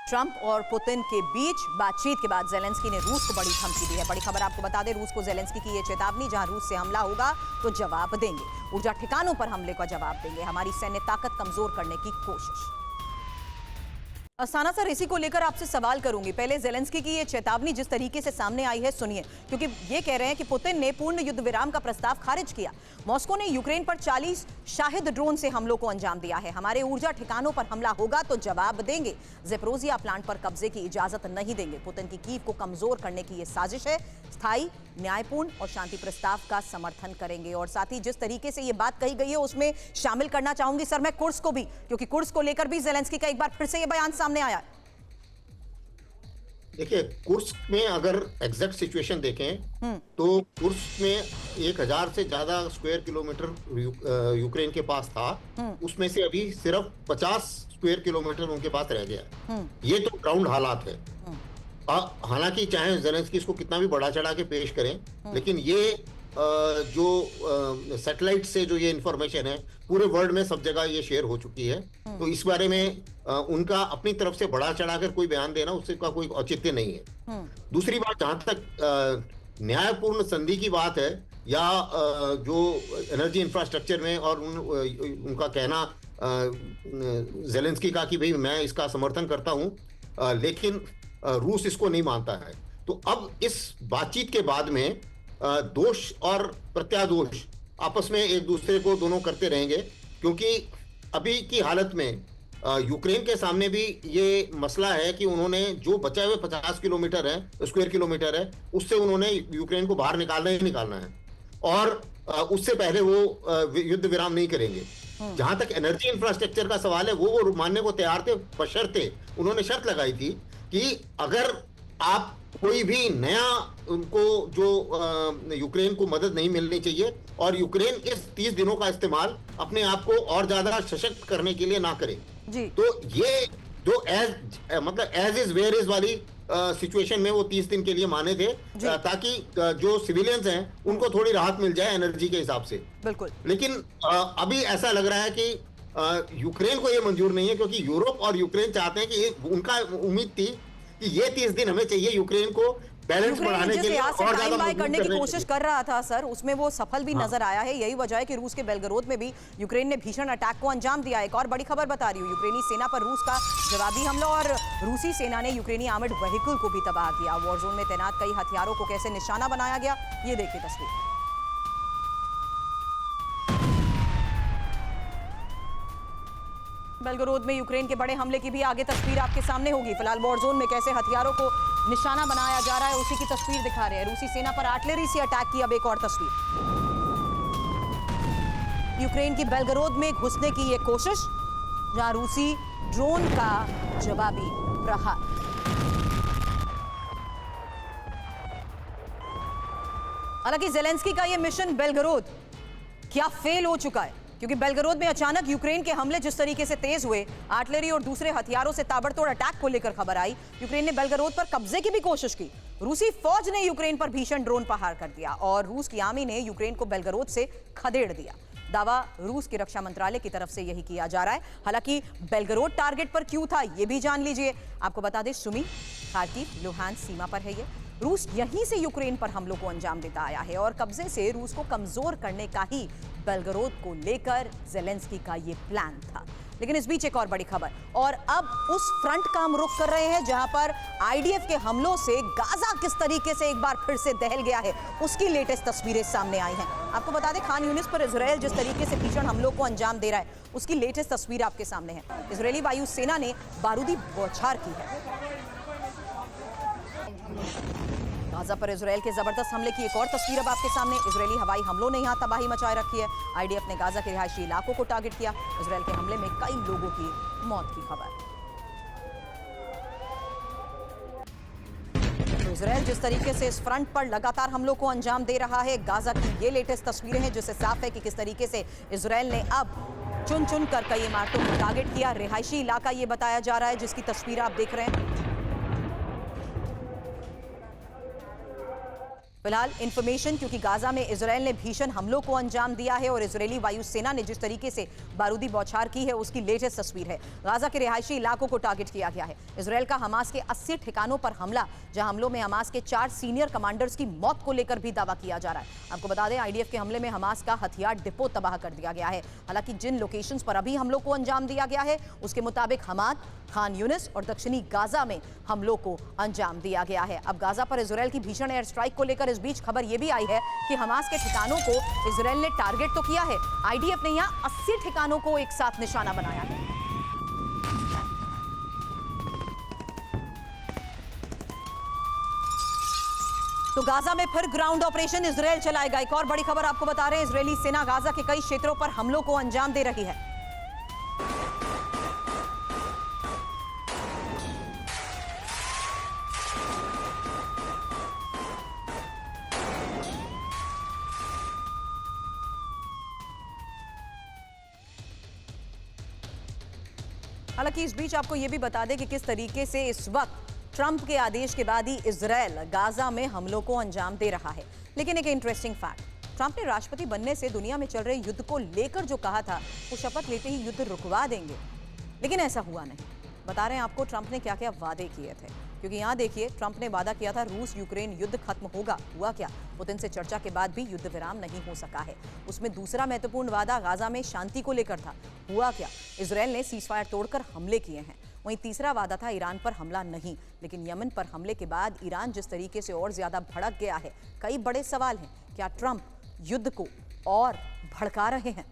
Trump और Putin के बीच बातचीत के बाद जेलेंस्की ने रूस को बड़ी धमकी दी है। बड़ी खबर आपको बता दें, रूस को जेलेंस्की की ये चेतावनी, जहां रूस से हमला होगा तो जवाब देंगे, ऊर्जा ठिकानों पर हमले का जवाब देंगे, हमारी सैन्य ताकत कमजोर करने की कोशिश। अस्थाना सर, इसी को लेकर आपसे सवाल करूंगी। पहले जेलेंस्की की ये चेतावनी जिस तरीके से सामने आई है, सुनिए, क्योंकि ये कह रहे हैं कि पुतिन ने पूर्ण युद्ध विराम का प्रस्ताव खारिज किया। मॉस्को ने यूक्रेन पर 40 शाहिद ड्रोन से हमलों को अंजाम दिया है। हमारे ऊर्जा ठिकानों पर हमला होगा तो जवाब देंगे। ज़ेपोरिज़िया प्लांट पर कब्जे की इजाजत नहीं देंगे। पुतिन की कीव को कमजोर करने की ये साजिश है। स्थायी, न्यायपूर्ण और शांति प्रस्ताव का समर्थन करेंगे। और साथ ही जिस तरीके से ये बात कही गई है उसमें शामिल करना चाहूंगी सर मैं कुर्स्क को भी, क्योंकि कुर्स्क को लेकर भी जेलेंस्की का एक बार फिर से ये बयान सामने आया है। देखिए, कुर्स्क में अगर एग्जैक्ट सिचुएशन देखें तो कुर्स्क में 1000 से ज्यादा स्क्वायर किलोमीटर यूक्रेन के पास था, उसमें से अभी सिर्फ 50 स्क्वायर किलोमीटर उनके पास रह गया। ये तो ग्राउंड हालात है। हालांकि चाहे जेलेंस्की इसको कितना भी बढ़ा चढ़ा के पेश करें, लेकिन ये जो सैटेलाइट से जो ये इंफॉर्मेशन है पूरे वर्ल्ड में सब जगह ये शेयर हो चुकी है। तो इस बारे में उनका अपनी तरफ से बढ़ा चढ़ाकर कोई बयान देना उससे का कोई औचित्य नहीं है। दूसरी बात, जहां तक न्यायपूर्ण संधि की बात है या जो एनर्जी इंफ्रास्ट्रक्चर में और उनका कहना जेलेंस्की का कि भाई मैं इसका समर्थन करता हूं, लेकिन रूस इसको नहीं मानता है। तो अब इस बातचीत के बाद में दोष और प्रत्यादोष आपस में एक दूसरे को दोनों करते रहेंगे, क्योंकि अभी की हालत में यूक्रेन के सामने भी ये मसला है कि उन्होंने जो बचे हुए 50 किलोमीटर है, स्क्वायर किलोमीटर है, उससे उन्होंने यूक्रेन को बाहर निकालना ही निकालना है और उससे पहले वो युद्ध विराम नहीं करेंगे। जहां तक एनर्जी इंफ्रास्ट्रक्चर का सवाल है वो मानने को तैयार थे, बशर्ते उन्होंने शर्त लगाई थी कि अगर आप कोई भी नया उनको जो यूक्रेन को मदद नहीं मिलनी चाहिए और यूक्रेन इस 30 दिनों का इस्तेमाल अपने आप को और ज्यादा सशक्त करने के लिए ना करे जी। तो ये जो एज इज वेयर इज वाली सिचुएशन में वो 30 दिन के लिए माने थे, ताकि जो सिविलियंस हैं उनको थोड़ी राहत मिल जाए एनर्जी के हिसाब से। बिल्कुल। लेकिन अभी ऐसा लग रहा है कि यूक्रेन को ये मंजूर नहीं है, क्योंकि यूरोप और यूक्रेन चाहते हैं कि उनका उम्मीद थी कि ये 30 दिन हमें चाहिए यूक्रेन को बैलेंस बढ़ाने के लिए और ज्यादा बाय करने की कोशिश कर रहा था सर, उसमें वो सफल भी नजर आया है। यही वजह है कि रूस के बेलगरोद में भी यूक्रेन ने भीषण अटैक को अंजाम दिया। एक और बड़ी खबर बता रही हूँ, यूक्रेनी सेना पर रूस का जवाबी हमला और रूसी सेना ने यूक्रेनी आर्मर्ड व्हीकल को भी तबाह किया। वॉर जोन में तैनात कई हथियारों को कैसे निशाना बनाया गया, ये देखिए तस्वीर। बेलगरोद में यूक्रेन के बड़े हमले की भी आगे तस्वीर आपके सामने होगी। फिलहाल वॉर जोन में कैसे हथियारों को निशाना बनाया जा रहा है उसी की तस्वीर दिखा रहे हैं। रूसी सेना पर आर्टिलरी से अटैक की अब एक और तस्वीर। यूक्रेन की बेलगरोद में घुसने की ये कोशिश, जहां रूसी ड्रोन का जवाबी प्रहार। हालांकि जेलेंस्की का यह मिशन बेलगरोद क्या फेल हो चुका है, क्योंकि बेलगरोद में अचानक यूक्रेन के हमले जिस तरीके से तेज हुए, आर्टिलरी और दूसरे हथियारों से ताबड़तोड़ अटैक को लेकर खबर आई, यूक्रेन ने बेलगरोद पर कब्जे की भी कोशिश की। रूसी फौज ने यूक्रेन पर भीषण ड्रोन प्रहार कर दिया और रूस की आर्मी ने यूक्रेन को बेलगरोद से खदेड़ दिया। दावा रूस के रक्षा मंत्रालय की तरफ से यही किया जा रहा है। हालांकि बेलगरोद टारगेट पर क्यों था, यह भी जान लीजिए। आपको बता दें, सुमी, खार्किव, लुहांस्क सीमा पर है ये। रूस यहीं से यूक्रेन पर हमलों को अंजाम देता आया है और कब्जे से रूस को कमजोर करने का ही बेलगरोद को लेकर जेलेंस्की का ये प्लान था। लेकिन इस बीच एक और बड़ी खबर, और अब उस फ्रंट का हम रुख कर रहे हैं जहां पर आईडीएफ के हमलों से गाजा किस तरीके से एक बार फिर से दहल गया है, उसकी लेटेस्ट तस्वीरें सामने आई हैं। आपको बता दें, खान यूनिस पर इजराइल जिस तरीके से भीषण हमलों को अंजाम दे रहा है, उसकी लेटेस्ट तस्वीर आपके सामने है। इजरायली वायुसेना ने बारूदी बौछार की है। गाजा पर इजराइल के जबरदस्त हमले की एक और तस्वीर अब आपके सामने। इजरायली हवाई हमलों ने यहां तबाही मचाए रखी है। आईडीएफ ने गाजा के रिहायशी इलाकों को टारगेट किया। इजराइल के हमले में कई लोगों की मौत की खबर। तो इजराइल जिस तरीके से इस फ्रंट पर लगातार हमलों को अंजाम दे रहा है, गाजा की ये लेटेस्ट तस्वीरें हैं जिससे साफ है कि किस तरीके से इजराइल ने अब चुन चुन कर कई इमारतों को टारगेट किया। रिहायशी इलाका ये बताया जा रहा है जिसकी तस्वीर आप देख रहे हैं। फिलहाल इंफॉर्मेशन, क्योंकि गाजा में इजरायल ने भीषण हमलों को अंजाम दिया है और इजरायली वायुसेना ने जिस तरीके से बारूदी बौछार की है उसकी लेटेस्ट तस्वीर है। गाजा के रिहायशी इलाकों को टारगेट किया गया है। इजरायल का हमास के 80 ठिकानों पर हमला, जहां हमलों में हमास के 4 सीनियर कमांडर्स की मौत को लेकर भी दावा किया जा रहा है। आपको बता दें, आईडीएफ के हमले में हमास का हथियार डिपो तबाह कर दिया गया है। हालांकि जिन लोकेशंस पर अभी हमलों को अंजाम दिया गया है उसके मुताबिक हमाद, खान यूनिस और दक्षिणी गाजा में हमलों को अंजाम दिया गया है। अब गाजा पर इजरायल की भीषण एयर स्ट्राइक को लेकर इस बीच खबर यह भी आई है कि हमास के ठिकानों को इजरायल ने टारगेट तो किया है, आईडीएफ ने यहां 80 ठिकानों को एक साथ निशाना बनाया है। तो गाजा में फिर ग्राउंड ऑपरेशन इजरायल चलाएगा। एक और बड़ी खबर आपको बता रहे हैं, इजरायली सेना गाजा के कई क्षेत्रों पर हमलों को अंजाम दे रही है। हालांकि इस बीच आपको यह भी बता दें कि किस तरीके से इस वक्त ट्रंप के आदेश के बाद ही इजरायल गाजा में हमलों को अंजाम दे रहा है। लेकिन एक इंटरेस्टिंग फैक्ट, ट्रंप ने राष्ट्रपति बनने से दुनिया में चल रहे युद्ध को लेकर जो कहा था वो शपथ लेते ही युद्ध रुकवा देंगे, लेकिन ऐसा हुआ नहीं। बता रहे हैं आपको ट्रंप ने क्या क्या वादे किए थे, क्योंकि यहाँ देखिए, ट्रंप ने वादा किया था रूस यूक्रेन युद्ध खत्म होगा। हुआ क्या? पुतिन से चर्चा के बाद भी युद्ध विराम नहीं हो सका है। उसमें दूसरा महत्वपूर्ण वादा गाजा में शांति को लेकर था। हुआ क्या? इजरायल ने सीजफायर तोड़कर हमले किए हैं। वहीं तीसरा वादा था ईरान पर हमला नहीं, लेकिन यमन पर हमले के बाद ईरान जिस तरीके से और ज्यादा भड़क गया है, कई बड़े सवाल हैं। क्या ट्रंप युद्ध को और भड़का रहे हैं?